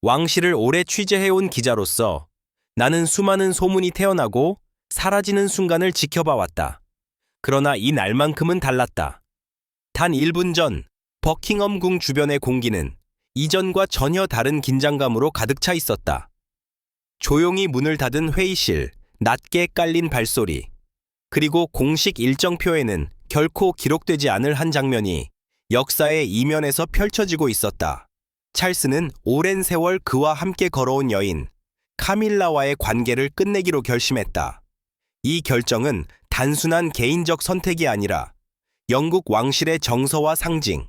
왕실을 오래 취재해온 기자로서 나는 수많은 소문이 태어나고 사라지는 순간을 지켜봐왔다. 그러나 이 날만큼은 달랐다. 단 1분 전 버킹엄 궁 주변의 공기는 이전과 전혀 다른 긴장감으로 가득 차 있었다. 조용히 문을 닫은 회의실, 낮게 깔린 발소리, 그리고 공식 일정표에는 결코 기록되지 않을 한 장면이 역사의 이면에서 펼쳐지고 있었다. 찰스는 오랜 세월 그와 함께 걸어온 여인, 카밀라와의 관계를 끝내기로 결심했다. 이 결정은 단순한 개인적 선택이 아니라 영국 왕실의 정서와 상징,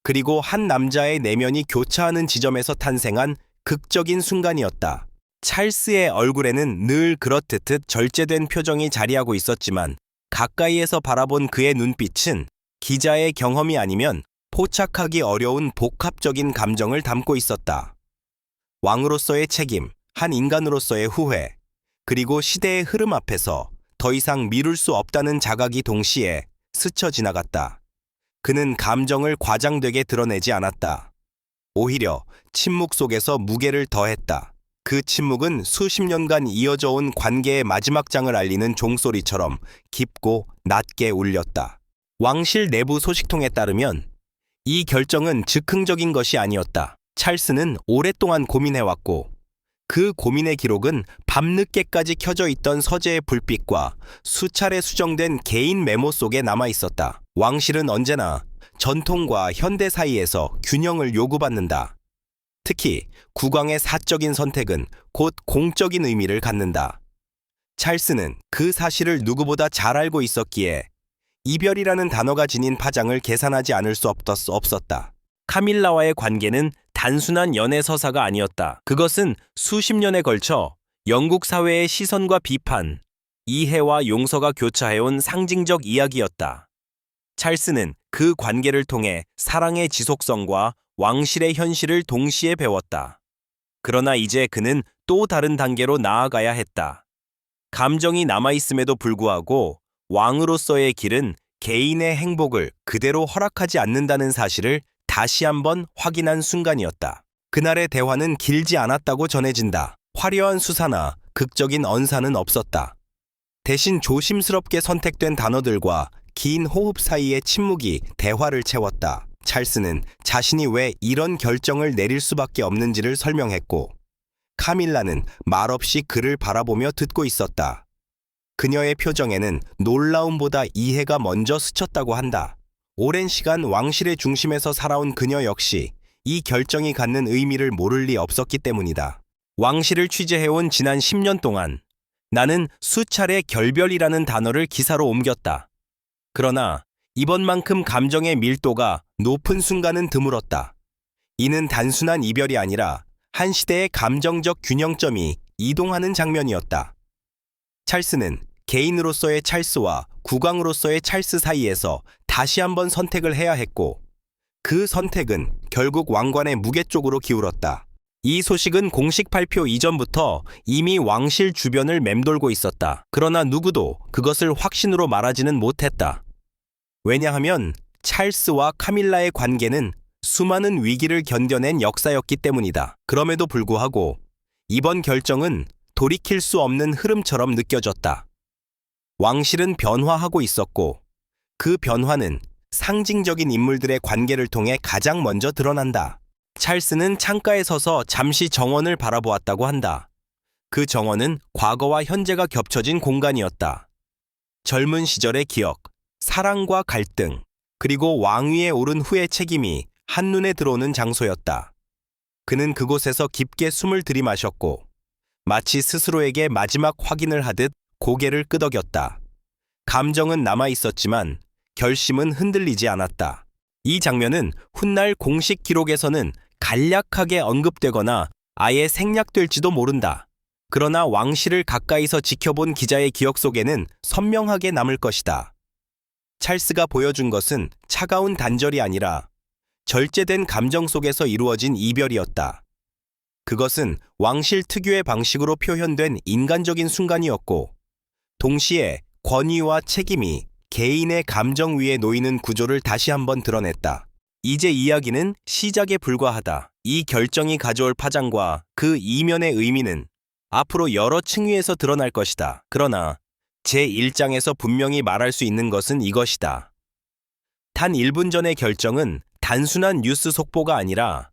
그리고 한 남자의 내면이 교차하는 지점에서 탄생한 극적인 순간이었다. 찰스의 얼굴에는 늘 그렇듯 절제된 표정이 자리하고 있었지만 가까이에서 바라본 그의 눈빛은 기자의 경험이 아니면 포착하기 어려운 복합적인 감정을 담고 있었다. 왕으로서의 책임, 한 인간으로서의 후회, 그리고 시대의 흐름 앞에서 더 이상 미룰 수 없다는 자각이 동시에 스쳐 지나갔다. 그는 감정을 과장되게 드러내지 않았다. 오히려 침묵 속에서 무게를 더했다. 그 침묵은 수십 년간 이어져 온 관계의 마지막 장을 알리는 종소리처럼 깊고 낮게 울렸다. 왕실 내부 소식통에 따르면 이 결정은 즉흥적인 것이 아니었다. 찰스는 오랫동안 고민해왔고 그 고민의 기록은 밤늦게까지 켜져 있던 서재의 불빛과 수차례 수정된 개인 메모 속에 남아있었다. 왕실은 언제나 전통과 현대 사이에서 균형을 요구받는다. 특히 국왕의 사적인 선택은 곧 공적인 의미를 갖는다. 찰스는 그 사실을 누구보다 잘 알고 있었기에 이별이라는 단어가 지닌 파장을 계산하지 않을 수 없었다. 카밀라와의 관계는 단순한 연애 서사가 아니었다. 그것은 수십 년에 걸쳐 영국 사회의 시선과 비판, 이해와 용서가 교차해온 상징적 이야기였다. 찰스는 그 관계를 통해 사랑의 지속성과 왕실의 현실을 동시에 배웠다. 그러나 이제 그는 또 다른 단계로 나아가야 했다. 감정이 남아있음에도 불구하고 왕으로서의 길은 개인의 행복을 그대로 허락하지 않는다는 사실을 다시 한번 확인한 순간이었다. 그날의 대화는 길지 않았다고 전해진다. 화려한 수사나 극적인 언사는 없었다. 대신 조심스럽게 선택된 단어들과 긴 호흡 사이의 침묵이 대화를 채웠다. 찰스는 자신이 왜 이런 결정을 내릴 수밖에 없는지를 설명했고, 카밀라는 말없이 그를 바라보며 듣고 있었다. 그녀의 표정에는 놀라움보다 이해가 먼저 스쳤다고 한다. 오랜 시간 왕실의 중심에서 살아온 그녀 역시 이 결정이 갖는 의미를 모를 리 없었기 때문이다. 왕실을 취재해온 지난 10년 동안 나는 수차례 결별이라는 단어를 기사로 옮겼다. 그러나 이번만큼 감정의 밀도가 높은 순간은 드물었다. 이는 단순한 이별이 아니라 한 시대의 감정적 균형점이 이동하는 장면이었다. 찰스는 개인으로서의 찰스와 국왕으로서의 찰스 사이에서 다시 한번 선택을 해야 했고, 그 선택은 결국 왕관의 무게 쪽으로 기울었다. 이 소식은 공식 발표 이전부터 이미 왕실 주변을 맴돌고 있었다. 그러나 누구도 그것을 확신으로 말하지는 못했다. 왜냐하면 찰스와 카밀라의 관계는 수많은 위기를 견뎌낸 역사였기 때문이다. 그럼에도 불구하고 이번 결정은 돌이킬 수 없는 흐름처럼 느껴졌다. 왕실은 변화하고 있었고 그 변화는 상징적인 인물들의 관계를 통해 가장 먼저 드러난다. 찰스는 창가에 서서 잠시 정원을 바라보았다고 한다. 그 정원은 과거와 현재가 겹쳐진 공간이었다. 젊은 시절의 기억, 사랑과 갈등, 그리고 왕위에 오른 후의 책임이 한눈에 들어오는 장소였다. 그는 그곳에서 깊게 숨을 들이마셨고 마치 스스로에게 마지막 확인을 하듯 고개를 끄덕였다. 감정은 남아있었지만 결심은 흔들리지 않았다. 이 장면은 훗날 공식 기록에서는 간략하게 언급되거나 아예 생략될지도 모른다. 그러나 왕실을 가까이서 지켜본 기자의 기억 속에는 선명하게 남을 것이다. 찰스가 보여준 것은 차가운 단절이 아니라 절제된 감정 속에서 이루어진 이별이었다. 그것은 왕실 특유의 방식으로 표현된 인간적인 순간이었고, 동시에 권위와 책임이 개인의 감정 위에 놓이는 구조를 다시 한번 드러냈다. 이제 이야기는 시작에 불과하다. 이 결정이 가져올 파장과 그 이면의 의미는 앞으로 여러 층위에서 드러날 것이다. 그러나 제1장에서 분명히 말할 수 있는 것은 이것이다. 단 1분 전의 결정은 단순한 뉴스 속보가 아니라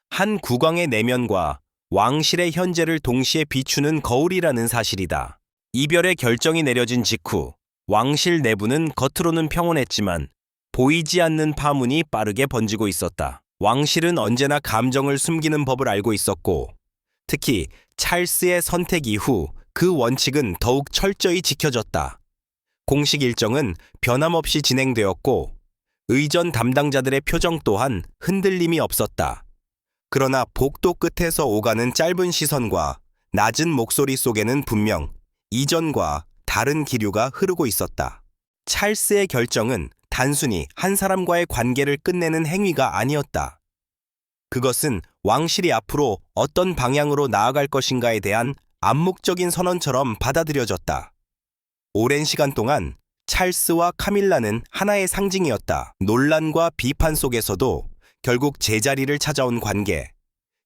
한 국왕의 내면과 왕실의 현재를 동시에 비추는 거울이라는 사실이다. 이별의 결정이 내려진 직후 왕실 내부는 겉으로는 평온했지만 보이지 않는 파문이 빠르게 번지고 있었다. 왕실은 언제나 감정을 숨기는 법을 알고 있었고 특히 찰스의 선택 이후 그 원칙은 더욱 철저히 지켜졌다. 공식 일정은 변함없이 진행되었고 의전 담당자들의 표정 또한 흔들림이 없었다. 그러나 복도 끝에서 오가는 짧은 시선과 낮은 목소리 속에는 분명 이전과 다른 기류가 흐르고 있었다. 찰스의 결정은 단순히 한 사람과의 관계를 끝내는 행위가 아니었다. 그것은 왕실이 앞으로 어떤 방향으로 나아갈 것인가에 대한 암묵적인 선언처럼 받아들여졌다. 오랜 시간 동안 찰스와 카밀라는 하나의 상징이었다. 논란과 비판 속에서도 결국 제자리를 찾아온 관계,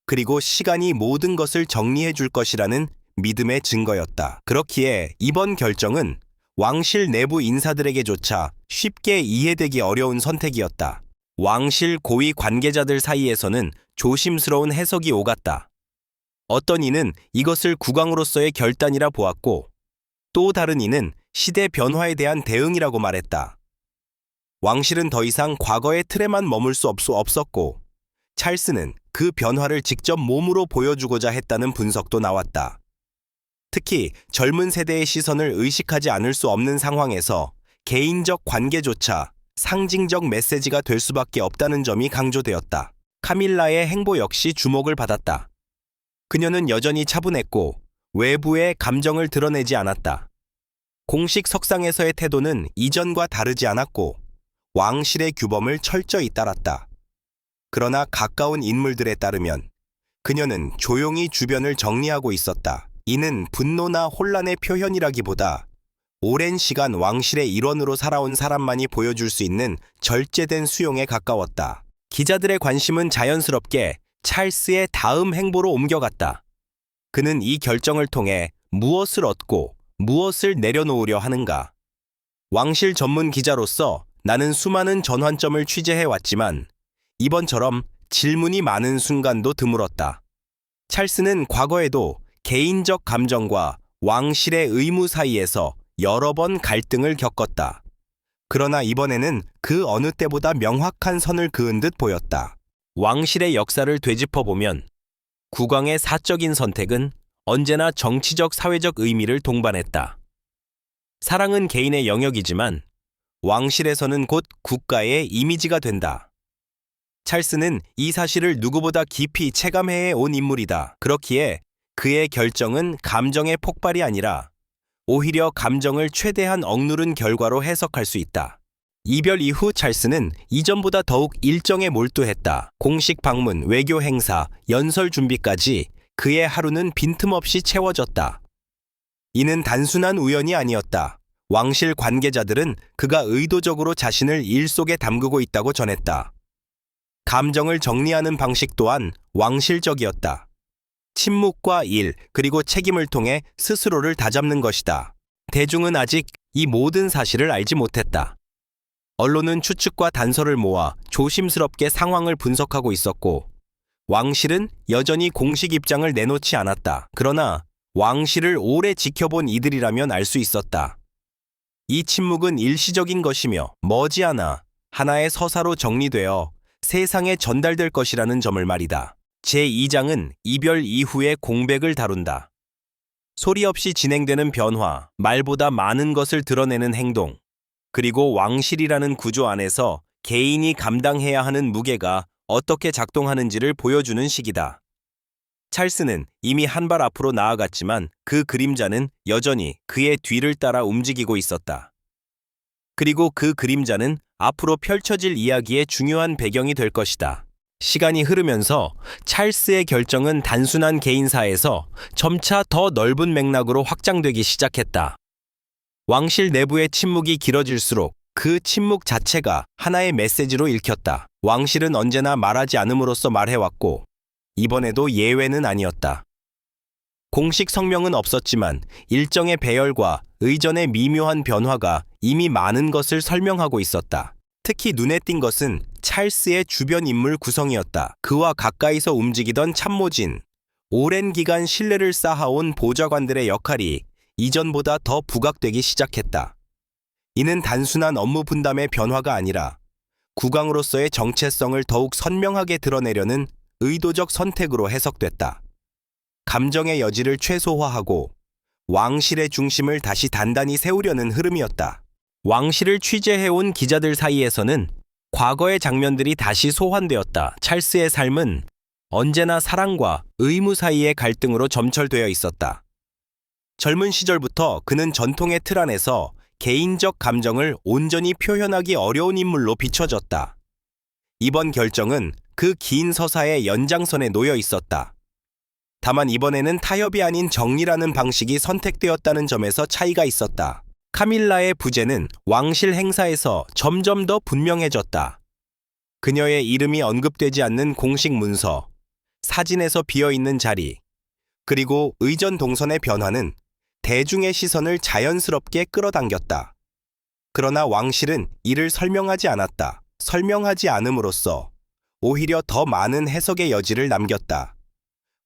그리고 시간이 모든 것을 정리해 줄 것이라는 믿음의 증거였다. 그렇기에 이번 결정은 왕실 내부 인사들에게조차 쉽게 이해되기 어려운 선택이었다. 왕실 고위 관계자들 사이에서는 조심스러운 해석이 오갔다. 어떤 이는 이것을 국왕으로서의 결단이라 보았고 또 다른 이는 시대 변화에 대한 대응이라고 말했다. 왕실은 더 이상 과거의 틀에만 머물 수 없었고 찰스는 그 변화를 직접 몸으로 보여주고자 했다는 분석도 나왔다. 특히 젊은 세대의 시선을 의식하지 않을 수 없는 상황에서 개인적 관계조차 상징적 메시지가 될 수밖에 없다는 점이 강조되었다. 카밀라의 행보 역시 주목을 받았다. 그녀는 여전히 차분했고 외부의 감정을 드러내지 않았다. 공식 석상에서의 태도는 이전과 다르지 않았고 왕실의 규범을 철저히 따랐다. 그러나 가까운 인물들에 따르면 그녀는 조용히 주변을 정리하고 있었다. 이는 분노나 혼란의 표현이라기보다 오랜 시간 왕실의 일원으로 살아온 사람만이 보여줄 수 있는 절제된 수용에 가까웠다. 기자들의 관심은 자연스럽게 찰스의 다음 행보로 옮겨갔다. 그는 이 결정을 통해 무엇을 얻고 무엇을 내려놓으려 하는가? 왕실 전문 기자로서 나는 수많은 전환점을 취재해왔지만 이번처럼 질문이 많은 순간도 드물었다. 찰스는 과거에도 개인적 감정과 왕실의 의무 사이에서 여러 번 갈등을 겪었다. 그러나 이번에는 그 어느 때보다 명확한 선을 그은 듯 보였다. 왕실의 역사를 되짚어보면 국왕의 사적인 선택은 언제나 정치적 사회적 의미를 동반했다. 사랑은 개인의 영역이지만 왕실에서는 곧 국가의 이미지가 된다. 찰스는 이 사실을 누구보다 깊이 체감해 온 인물이다. 그렇기에 그의 결정은 감정의 폭발이 아니라 오히려 감정을 최대한 억누른 결과로 해석할 수 있다. 이별 이후 찰스는 이전보다 더욱 일정에 몰두했다. 공식 방문, 외교 행사, 연설 준비까지 그의 하루는 빈틈없이 채워졌다. 이는 단순한 우연이 아니었다. 왕실 관계자들은 그가 의도적으로 자신을 일 속에 담그고 있다고 전했다. 감정을 정리하는 방식 또한 왕실적이었다. 침묵과 일, 그리고 책임을 통해 스스로를 다잡는 것이다. 대중은 아직 이 모든 사실을 알지 못했다. 언론은 추측과 단서를 모아 조심스럽게 상황을 분석하고 있었고 왕실은 여전히 공식 입장을 내놓지 않았다. 그러나 왕실을 오래 지켜본 이들이라면 알 수 있었다. 이 침묵은 일시적인 것이며 머지않아 하나의 서사로 정리되어 세상에 전달될 것이라는 점을 말이다. 제2장은 이별 이후의 공백을 다룬다. 소리 없이 진행되는 변화, 말보다 많은 것을 드러내는 행동, 그리고 왕실이라는 구조 안에서 개인이 감당해야 하는 무게가 어떻게 작동하는지를 보여주는 시기다. 찰스는 이미 한 발 앞으로 나아갔지만 그 그림자는 여전히 그의 뒤를 따라 움직이고 있었다. 그리고 그 그림자는 앞으로 펼쳐질 이야기의 중요한 배경이 될 것이다. 시간이 흐르면서 찰스의 결정은 단순한 개인사에서 점차 더 넓은 맥락으로 확장되기 시작했다. 왕실 내부의 침묵이 길어질수록 그 침묵 자체가 하나의 메시지로 읽혔다. 왕실은 언제나 말하지 않음으로써 말해왔고 이번에도 예외는 아니었다. 공식 성명은 없었지만 일정의 배열과 의전의 미묘한 변화가 이미 많은 것을 설명하고 있었다. 특히 눈에 띈 것은 찰스의 주변 인물 구성이었다. 그와 가까이서 움직이던 참모진, 오랜 기간 신뢰를 쌓아온 보좌관들의 역할이 이전보다 더 부각되기 시작했다. 이는 단순한 업무 분담의 변화가 아니라 국왕으로서의 정체성을 더욱 선명하게 드러내려는 의도적 선택으로 해석됐다. 감정의 여지를 최소화하고 왕실의 중심을 다시 단단히 세우려는 흐름이었다. 왕실을 취재해온 기자들 사이에서는 과거의 장면들이 다시 소환되었다. 찰스의 삶은 언제나 사랑과 의무 사이의 갈등으로 점철되어 있었다. 젊은 시절부터 그는 전통의 틀 안에서 개인적 감정을 온전히 표현하기 어려운 인물로 비춰졌다. 이번 결정은 그 긴 서사의 연장선에 놓여 있었다. 다만 이번에는 타협이 아닌 정리라는 방식이 선택되었다는 점에서 차이가 있었다. 카밀라의 부재는 왕실 행사에서 점점 더 분명해졌다. 그녀의 이름이 언급되지 않는 공식 문서, 사진에서 비어있는 자리, 그리고 의전 동선의 변화는 대중의 시선을 자연스럽게 끌어당겼다. 그러나 왕실은 이를 설명하지 않았다. 설명하지 않음으로써 오히려 더 많은 해석의 여지를 남겼다.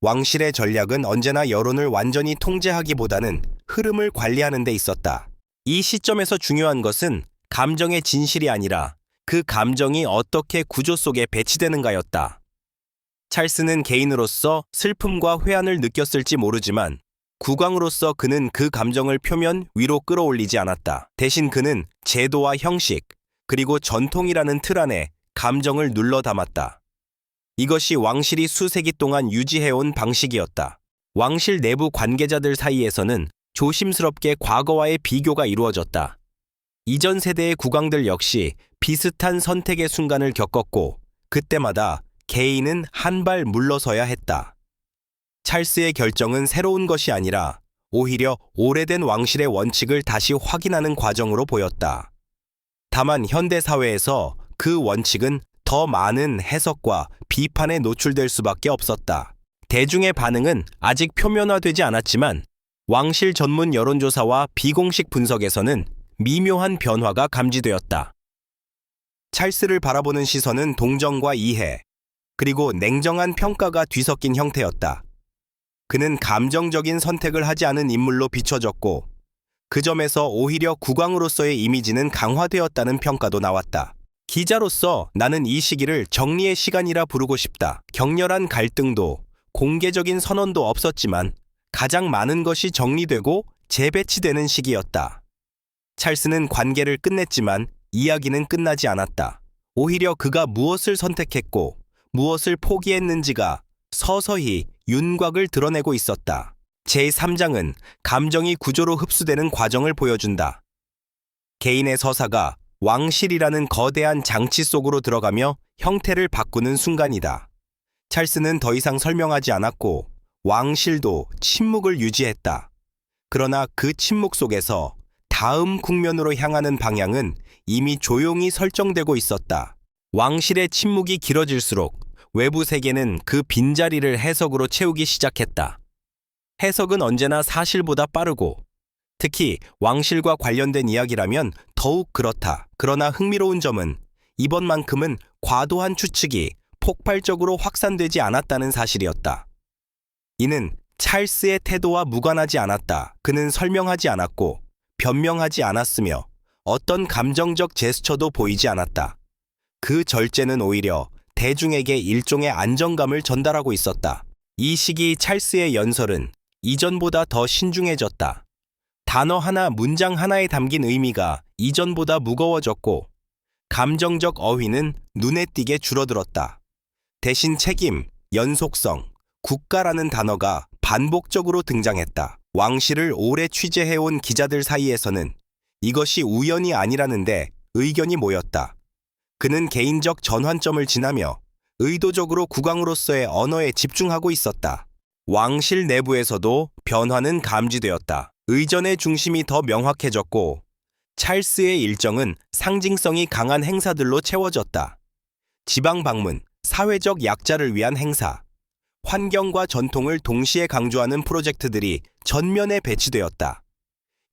왕실의 전략은 언제나 여론을 완전히 통제하기보다는 흐름을 관리하는 데 있었다. 이 시점에서 중요한 것은 감정의 진실이 아니라 그 감정이 어떻게 구조 속에 배치되는가였다. 찰스는 개인으로서 슬픔과 회한을 느꼈을지 모르지만 국왕으로서 그는 그 감정을 표면 위로 끌어올리지 않았다. 대신 그는 제도와 형식, 그리고 전통이라는 틀 안에 감정을 눌러 담았다. 이것이 왕실이 수세기 동안 유지해온 방식이었다. 왕실 내부 관계자들 사이에서는 조심스럽게 과거와의 비교가 이루어졌다. 이전 세대의 국왕들 역시 비슷한 선택의 순간을 겪었고 그때마다 개인은 한 발 물러서야 했다. 찰스의 결정은 새로운 것이 아니라 오히려 오래된 왕실의 원칙을 다시 확인하는 과정으로 보였다. 다만 현대 사회에서 그 원칙은 더 많은 해석과 비판에 노출될 수밖에 없었다. 대중의 반응은 아직 표면화되지 않았지만 왕실 전문 여론조사와 비공식 분석에서는 미묘한 변화가 감지되었다. 찰스를 바라보는 시선은 동정과 이해, 그리고 냉정한 평가가 뒤섞인 형태였다. 그는 감정적인 선택을 하지 않은 인물로 비춰졌고 그 점에서 오히려 국왕으로서의 이미지는 강화되었다는 평가도 나왔다. 기자로서 나는 이 시기를 정리의 시간이라 부르고 싶다. 격렬한 갈등도 공개적인 선언도 없었지만 가장 많은 것이 정리되고 재배치되는 시기였다. 찰스는 관계를 끝냈지만 이야기는 끝나지 않았다. 오히려 그가 무엇을 선택했고 무엇을 포기했는지가 서서히 윤곽을 드러내고 있었다. 제3장은 감정이 구조로 흡수되는 과정을 보여준다. 개인의 서사가 왕실이라는 거대한 장치 속으로 들어가며 형태를 바꾸는 순간이다. 찰스는 더 이상 설명하지 않았고 왕실도 침묵을 유지했다. 그러나 그 침묵 속에서 다음 국면으로 향하는 방향은 이미 조용히 설정되고 있었다. 왕실의 침묵이 길어질수록 외부 세계는 그 빈자리를 해석으로 채우기 시작했다. 해석은 언제나 사실보다 빠르고 특히 왕실과 관련된 이야기라면 더욱 그렇다. 그러나 흥미로운 점은 이번만큼은 과도한 추측이 폭발적으로 확산되지 않았다는 사실이었다. 이는 찰스의 태도와 무관하지 않았다. 그는 설명하지 않았고 변명하지 않았으며 어떤 감정적 제스처도 보이지 않았다. 그 절제는 오히려 대중에게 일종의 안정감을 전달하고 있었다. 이 시기 찰스의 연설은 이전보다 더 신중해졌다. 단어 하나, 문장 하나에 담긴 의미가 이전보다 무거워졌고 감정적 어휘는 눈에 띄게 줄어들었다. 대신 책임, 연속성, 국가라는 단어가 반복적으로 등장했다. 왕실을 오래 취재해온 기자들 사이에서는 이것이 우연이 아니라는데 의견이 모였다. 그는 개인적 전환점을 지나며 의도적으로 국왕으로서의 언어에 집중하고 있었다. 왕실 내부에서도 변화는 감지되었다. 의전의 중심이 더 명확해졌고 찰스의 일정은 상징성이 강한 행사들로 채워졌다. 지방 방문, 사회적 약자를 위한 행사, 환경과 전통을 동시에 강조하는 프로젝트들이 전면에 배치되었다.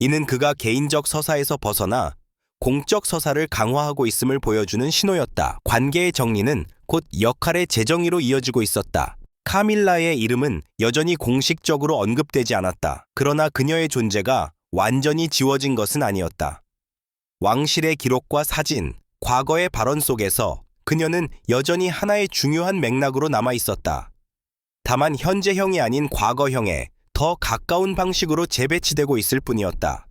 이는 그가 개인적 서사에서 벗어나 공적 서사를 강화하고 있음을 보여주는 신호였다. 관계의 정리는 곧 역할의 재정의로 이어지고 있었다. 카밀라의 이름은 여전히 공식적으로 언급되지 않았다. 그러나 그녀의 존재가 완전히 지워진 것은 아니었다. 왕실의 기록과 사진, 과거의 발언 속에서 그녀는 여전히 하나의 중요한 맥락으로 남아 있었다. 다만 현재형이 아닌 과거형에 더 가까운 방식으로 재배치되고 있을 뿐이었다.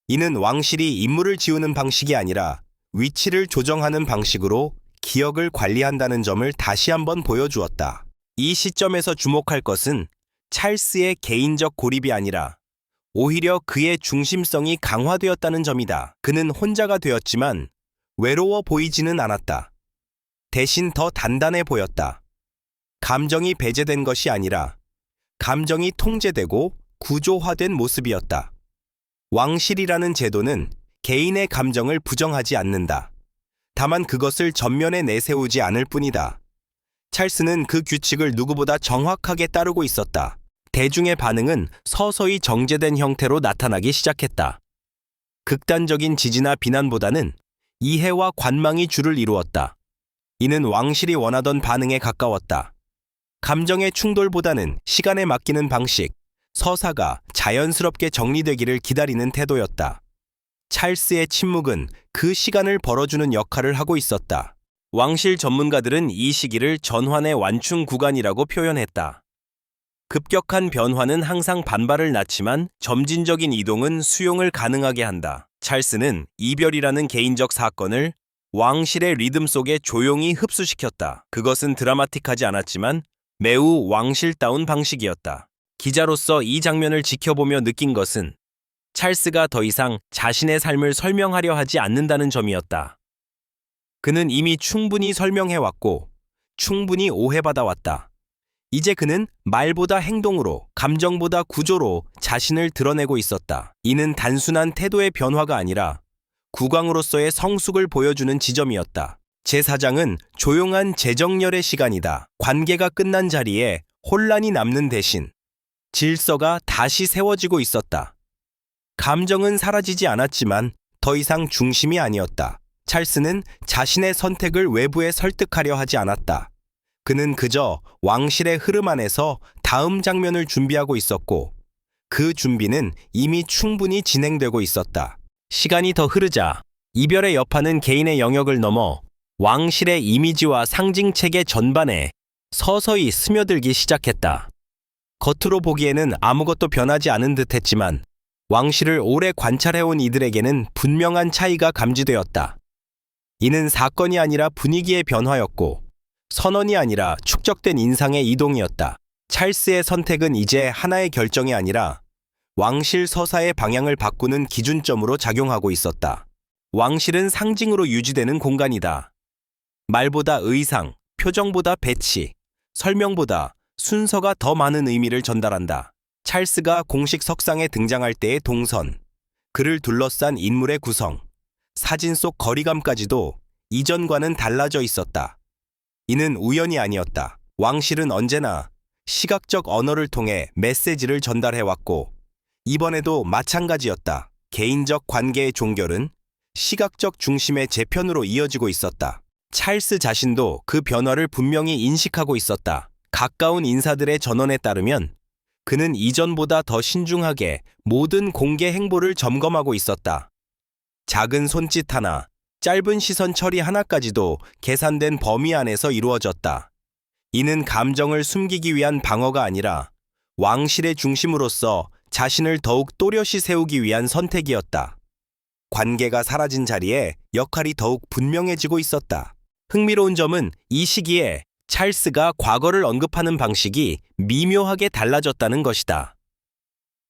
이는 왕실이 인물을 지우는 방식이 아니라 위치를 조정하는 방식으로 기억을 관리한다는 점을 다시 한번 보여주었다. 이 시점에서 주목할 것은 찰스의 개인적 고립이 아니라 오히려 그의 중심성이 강화되었다는 점이다. 그는 혼자가 되었지만 외로워 보이지는 않았다. 대신 더 단단해 보였다. 감정이 배제된 것이 아니라 감정이 통제되고 구조화된 모습이었다. 왕실이라는 제도는 개인의 감정을 부정하지 않는다. 다만 그것을 전면에 내세우지 않을 뿐이다. 찰스는 그 규칙을 누구보다 정확하게 따르고 있었다. 대중의 반응은 서서히 정제된 형태로 나타나기 시작했다. 극단적인 지지나 비난보다는 이해와 관망이 주를 이루었다. 이는 왕실이 원하던 반응에 가까웠다. 감정의 충돌보다는 시간에 맡기는 방식, 서사가 자연스럽게 정리되기를 기다리는 태도였다. 찰스의 침묵은 그 시간을 벌어주는 역할을 하고 있었다. 왕실 전문가들은 이 시기를 전환의 완충 구간이라고 표현했다. 급격한 변화는 항상 반발을 낳지만 점진적인 이동은 수용을 가능하게 한다. 찰스는 이별이라는 개인적 사건을 왕실의 리듬 속에 조용히 흡수시켰다. 그것은 드라마틱하지 않았지만 매우 왕실다운 방식이었다. 기자로서 이 장면을 지켜보며 느낀 것은 찰스가 더 이상 자신의 삶을 설명하려 하지 않는다는 점이었다. 그는 이미 충분히 설명해왔고 충분히 오해받아왔다. 이제 그는 말보다 행동으로, 감정보다 구조로 자신을 드러내고 있었다. 이는 단순한 태도의 변화가 아니라 국왕으로서의 성숙을 보여주는 지점이었다. 제4장은 조용한 재정렬의 시간이다. 관계가 끝난 자리에 혼란이 남는 대신 질서가 다시 세워지고 있었다. 감정은 사라지지 않았지만 더 이상 중심이 아니었다. 찰스는 자신의 선택을 외부에 설득하려 하지 않았다. 그는 그저 왕실의 흐름 안에서 다음 장면을 준비하고 있었고 그 준비는 이미 충분히 진행되고 있었다. 시간이 더 흐르자 이별의 여파는 개인의 영역을 넘어 왕실의 이미지와 상징체계 전반에 서서히 스며들기 시작했다. 겉으로 보기에는 아무것도 변하지 않은 듯했지만 왕실을 오래 관찰해온 이들에게는 분명한 차이가 감지되었다. 이는 사건이 아니라 분위기의 변화였고 선언이 아니라 축적된 인상의 이동이었다. 찰스의 선택은 이제 하나의 결정이 아니라 왕실 서사의 방향을 바꾸는 기준점으로 작용하고 있었다. 왕실은 상징으로 유지되는 공간이다. 말보다 의상, 표정보다 배치, 설명보다 순서가 더 많은 의미를 전달한다. 찰스가 공식 석상에 등장할 때의 동선, 그를 둘러싼 인물의 구성, 사진 속 거리감까지도 이전과는 달라져 있었다. 이는 우연이 아니었다. 왕실은 언제나 시각적 언어를 통해 메시지를 전달해왔고 이번에도 마찬가지였다. 개인적 관계의 종결은 시각적 중심의 재편으로 이어지고 있었다. 찰스 자신도 그 변화를 분명히 인식하고 있었다. 가까운 인사들의 전언에 따르면 그는 이전보다 더 신중하게 모든 공개 행보를 점검하고 있었다. 작은 손짓 하나, 짧은 시선 처리 하나까지도 계산된 범위 안에서 이루어졌다. 이는 감정을 숨기기 위한 방어가 아니라 왕실의 중심으로서 자신을 더욱 또렷이 세우기 위한 선택이었다. 관계가 사라진 자리에 역할이 더욱 분명해지고 있었다. 흥미로운 점은 이 시기에 찰스가 과거를 언급하는 방식이 미묘하게 달라졌다는 것이다.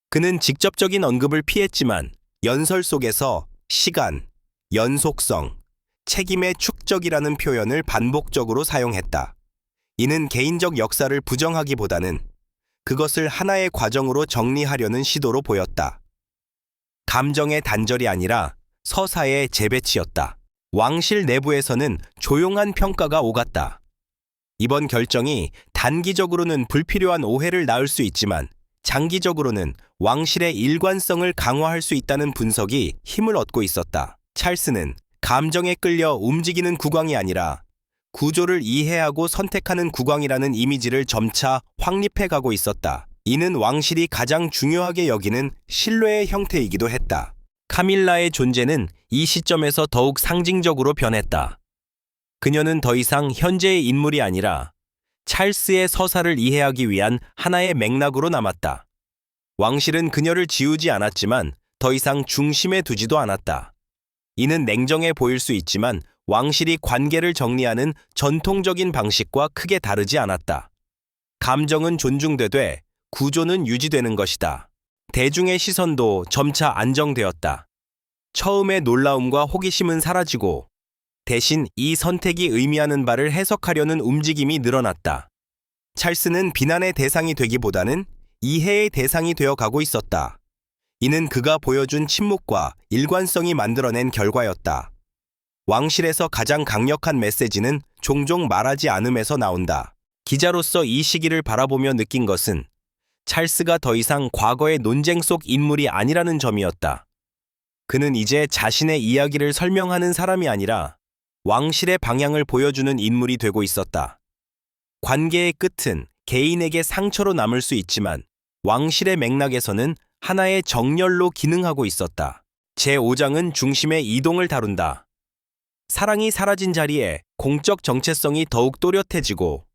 그는 직접적인 언급을 피했지만 연설 속에서 시간, 연속성, 책임의 축적이라는 표현을 반복적으로 사용했다. 이는 개인적 역사를 부정하기보다는 그것을 하나의 과정으로 정리하려는 시도로 보였다. 감정의 단절이 아니라 서사의 재배치였다. 왕실 내부에서는 조용한 평가가 오갔다. 이번 결정이 단기적으로는 불필요한 오해를 낳을 수 있지만 장기적으로는 왕실의 일관성을 강화할 수 있다는 분석이 힘을 얻고 있었다. 찰스는 감정에 끌려 움직이는 국왕이 아니라 구조를 이해하고 선택하는 국왕이라는 이미지를 점차 확립해 가고 있었다. 이는 왕실이 가장 중요하게 여기는 신뢰의 형태이기도 했다. 카밀라의 존재는 이 시점에서 더욱 상징적으로 변했다. 그녀는 더 이상 현재의 인물이 아니라 찰스의 서사를 이해하기 위한 하나의 맥락으로 남았다. 왕실은 그녀를 지우지 않았지만 더 이상 중심에 두지도 않았다. 이는 냉정해 보일 수 있지만 왕실이 관계를 정리하는 전통적인 방식과 크게 다르지 않았다. 감정은 존중되되 구조는 유지되는 것이다. 대중의 시선도 점차 안정되었다. 처음의 놀라움과 호기심은 사라지고 대신 이 선택이 의미하는 바를 해석하려는 움직임이 늘어났다. 찰스는 비난의 대상이 되기보다는 이해의 대상이 되어 가고 있었다. 이는 그가 보여준 침묵과 일관성이 만들어낸 결과였다. 왕실에서 가장 강력한 메시지는 종종 말하지 않음에서 나온다. 기자로서 이 시기를 바라보며 느낀 것은 찰스가 더 이상 과거의 논쟁 속 인물이 아니라는 점이었다. 그는 이제 자신의 이야기를 설명하는 사람이 아니라 왕실의 방향을 보여주는 인물이 되고 있었다. 관계의 끝은 개인에게 상처로 남을 수 있지만 왕실의 맥락에서는 하나의 정렬로 기능하고 있었다. 제5장은 중심의 이동을 다룬다. 사랑이 사라진 자리에 공적 정체성이 더욱 또렷해지고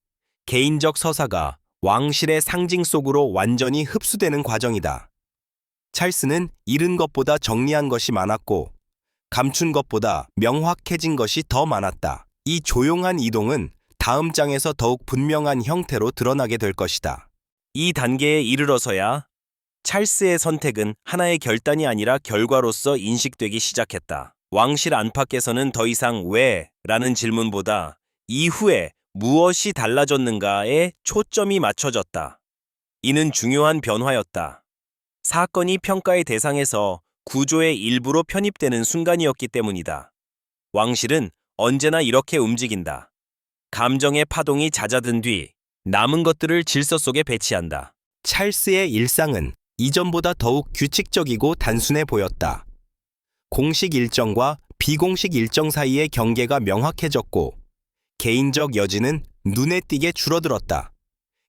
개인적 서사가 왕실의 상징 속으로 완전히 흡수되는 과정이다. 찰스는 잃은 것보다 정리한 것이 많았고 감춘 것보다 명확해진 것이 더 많았다. 이 조용한 이동은 다음 장에서 더욱 분명한 형태로 드러나게 될 것이다. 이 단계에 이르러서야 찰스의 선택은 하나의 결단이 아니라 결과로서 인식되기 시작했다. 왕실 안팎에서는 더 이상 왜? 라는 질문보다 이후에 무엇이 달라졌는가에 초점이 맞춰졌다. 이는 중요한 변화였다. 사건이 평가의 대상에서 구조의 일부로 편입되는 순간이었기 때문이다. 왕실은 언제나 이렇게 움직인다. 감정의 파동이 잦아든 뒤 남은 것들을 질서 속에 배치한다. 찰스의 일상은 이전보다 더욱 규칙적이고 단순해 보였다. 공식 일정과 비공식 일정 사이의 경계가 명확해졌고 개인적 여지는 눈에 띄게 줄어들었다.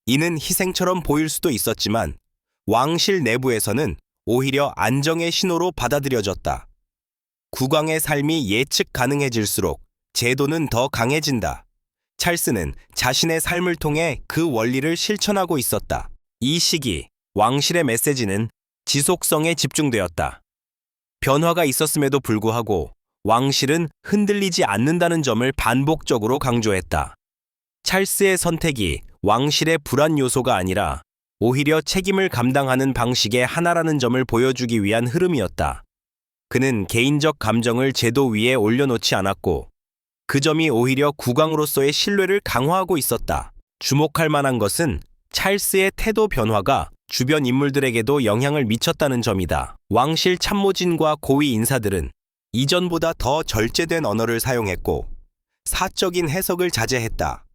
이는 희생처럼 보일 수도 있었지만 왕실 내부에서는 오히려 안정의 신호로 받아들여졌다. 국왕의 삶이 예측 가능해질수록 제도는 더 강해진다. 찰스는 자신의 삶을 통해 그 원리를 실천하고 있었다. 이 시기 왕실의 메시지는 지속성에 집중되었다. 변화가 있었음에도 불구하고 왕실은 흔들리지 않는다는 점을 반복적으로 강조했다. 찰스의 선택이 왕실의 불안 요소가 아니라 오히려 책임을 감당하는 방식의 하나라는 점을 보여주기 위한 흐름이었다. 그는 개인적 감정을 제도 위에 올려놓지 않았고 그 점이 오히려 국왕으로서의 신뢰를 강화하고 있었다. 주목할 만한 것은 찰스의 태도 변화가 주변 인물들에게도 영향을 미쳤다는 점이다. 왕실 참모진과 고위 인사들은 이전보다 더 절제된 언어를 사용했고 사적인 해석을 자제했다.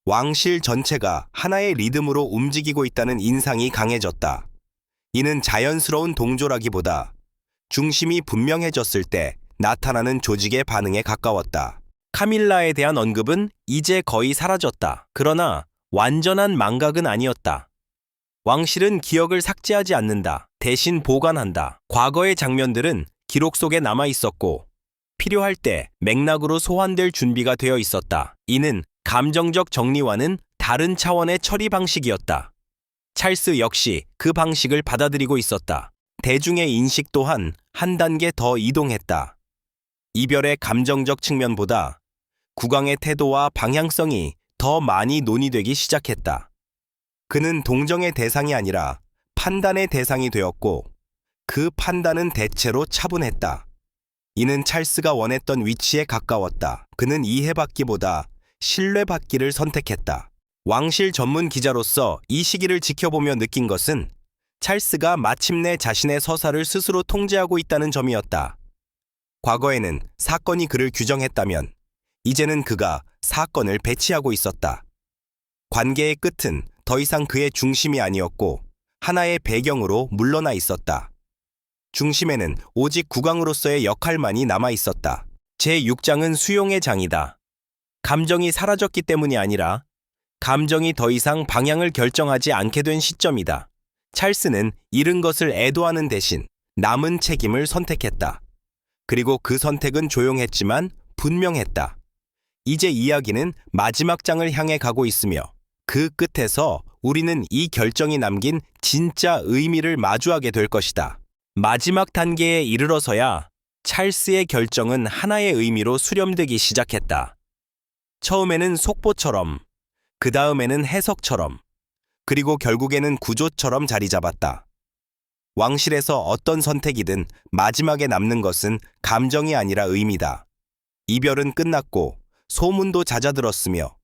왕실 전체가 하나의 리듬으로 움직이고 있다는 인상이 강해졌다. 이는 자연스러운 동조라기보다 중심이 분명해졌을 때 나타나는 조직의 반응에 가까웠다. 카밀라에 대한 언급은 이제 거의 사라졌다. 그러나 완전한 망각은 아니었다. 왕실은 기억을 삭제하지 않는다. 대신 보관한다. 과거의 장면들은 기록 속에 남아 있었고 필요할 때 맥락으로 소환될 준비가 되어 있었다. 이는 감정적 정리와는 다른 차원의 처리 방식이었다. 찰스 역시 그 방식을 받아들이고 있었다. 대중의 인식 또한 한 단계 더 이동했다. 이별의 감정적 측면보다 국왕의 태도와 방향성이 더 많이 논의되기 시작했다. 그는 동정의 대상이 아니라 판단의 대상이 되었고 그 판단은 대체로 차분했다. 이는 찰스가 원했던 위치에 가까웠다. 그는 이해받기보다 신뢰받기를 선택했다. 왕실 전문 기자로서 이 시기를 지켜보며 느낀 것은 찰스가 마침내 자신의 서사를 스스로 통제하고 있다는 점이었다. 과거에는 사건이 그를 규정했다면 이제는 그가 사건을 배치하고 있었다. 관계의 끝은 더 이상 그의 중심이 아니었고 하나의 배경으로 물러나 있었다. 중심에는 오직 국왕으로서의 역할만이 남아 있었다. 제6장은 수용의 장이다. 감정이 사라졌기 때문이 아니라 감정이 더 이상 방향을 결정하지 않게 된 시점이다. 찰스는 잃은 것을 애도하는 대신 남은 책임을 선택했다. 그리고 그 선택은 조용했지만 분명했다. 이제 이야기는 마지막 장을 향해 가고 있으며 그 끝에서 우리는 이 결정이 남긴 진짜 의미를 마주하게 될 것이다. 마지막 단계에 이르러서야 찰스의 결정은 하나의 의미로 수렴되기 시작했다. 처음에는 속보처럼, 그 다음에는 해석처럼, 그리고 결국에는 구조처럼 자리 잡았다. 왕실에서 어떤 선택이든 마지막에 남는 것은 감정이 아니라 의미다. 이별은 끝났고 소문도 잦아들었으며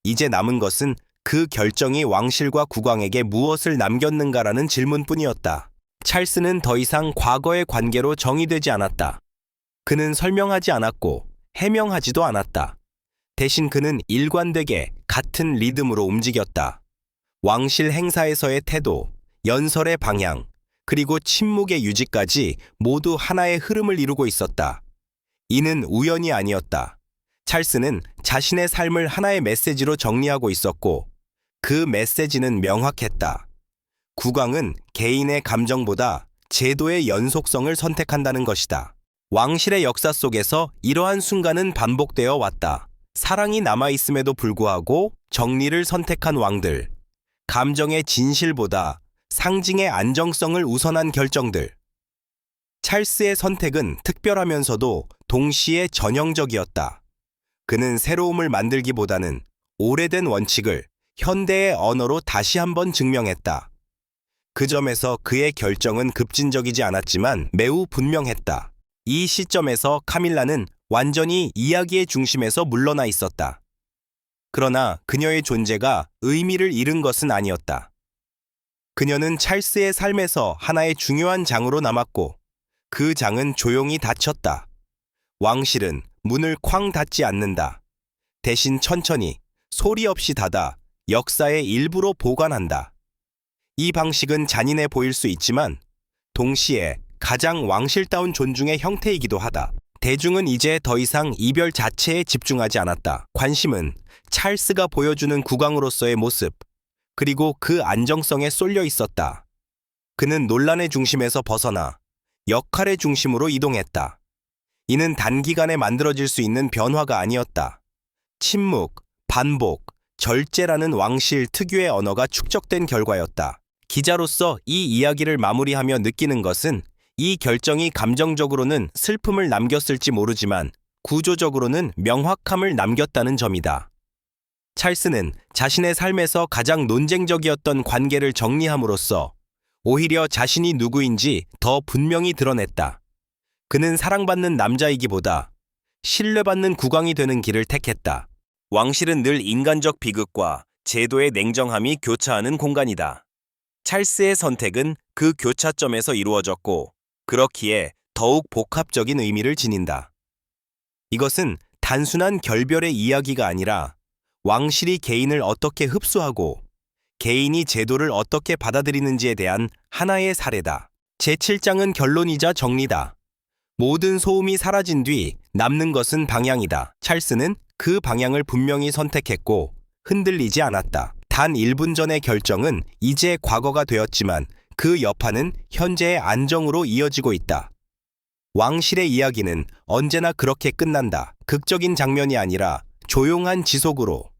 이제 남은 것은 그 결정이 왕실과 국왕에게 무엇을 남겼는가라는 질문뿐이었다. 찰스는 더 이상 과거의 관계로 정의되지 않았다. 그는 설명하지 않았고 해명하지도 않았다. 대신 그는 일관되게 같은 리듬으로 움직였다. 왕실 행사에서의 태도, 연설의 방향, 그리고 침묵의 유지까지 모두 하나의 흐름을 이루고 있었다. 이는 우연이 아니었다. 찰스는 자신의 삶을 하나의 메시지로 정리하고 있었고 그 메시지는 명확했다. 국왕은 개인의 감정보다 제도의 연속성을 선택한다는 것이다. 왕실의 역사 속에서 이러한 순간은 반복되어 왔다. 사랑이 남아있음에도 불구하고 정리를 선택한 왕들, 감정의 진실보다 상징의 안정성을 우선한 결정들. 찰스의 선택은 특별하면서도 동시에 전형적이었다. 그는 새로움을 만들기보다는 오래된 원칙을 현대의 언어로 다시 한번 증명했다. 그 점에서 그의 결정은 급진적이지 않았지만 매우 분명했다. 이 시점에서 카밀라는 완전히 이야기의 중심에서 물러나 있었다. 그러나 그녀의 존재가 의미를 잃은 것은 아니었다. 그녀는 찰스의 삶에서 하나의 중요한 장으로 남았고 그 장은 조용히 닫혔다. 왕실은 문을 쾅 닫지 않는다. 대신 천천히 소리 없이 닫아 역사의 일부로 보관한다. 이 방식은 잔인해 보일 수 있지만 동시에 가장 왕실다운 존중의 형태이기도 하다. 대중은 이제 더 이상 이별 자체에 집중하지 않았다. 관심은 찰스가 보여주는 국왕으로서의 모습, 그리고 그 안정성에 쏠려 있었다. 그는 논란의 중심에서 벗어나 역할의 중심으로 이동했다. 이는 단기간에 만들어질 수 있는 변화가 아니었다. 침묵, 반복, 절제라는 왕실 특유의 언어가 축적된 결과였다. 기자로서 이 이야기를 마무리하며 느끼는 것은 이 결정이 감정적으로는 슬픔을 남겼을지 모르지만 구조적으로는 명확함을 남겼다는 점이다. 찰스는 자신의 삶에서 가장 논쟁적이었던 관계를 정리함으로써 오히려 자신이 누구인지 더 분명히 드러냈다. 그는 사랑받는 남자이기보다 신뢰받는 국왕이 되는 길을 택했다. 왕실은 늘 인간적 비극과 제도의 냉정함이 교차하는 공간이다. 찰스의 선택은 그 교차점에서 이루어졌고 그렇기에 더욱 복합적인 의미를 지닌다. 이것은 단순한 결별의 이야기가 아니라 왕실이 개인을 어떻게 흡수하고 개인이 제도를 어떻게 받아들이는지에 대한 하나의 사례다. 제7장은 결론이자 정리다. 모든 소음이 사라진 뒤 남는 것은 방향이다. 찰스는 그 방향을 분명히 선택했고 흔들리지 않았다. 단 1분 전의 결정은 이제 과거가 되었지만 그 여파는 현재의 안정으로 이어지고 있다. 왕실의 이야기는 언제나 그렇게 끝난다. 극적인 장면이 아니라 조용한 지속으로.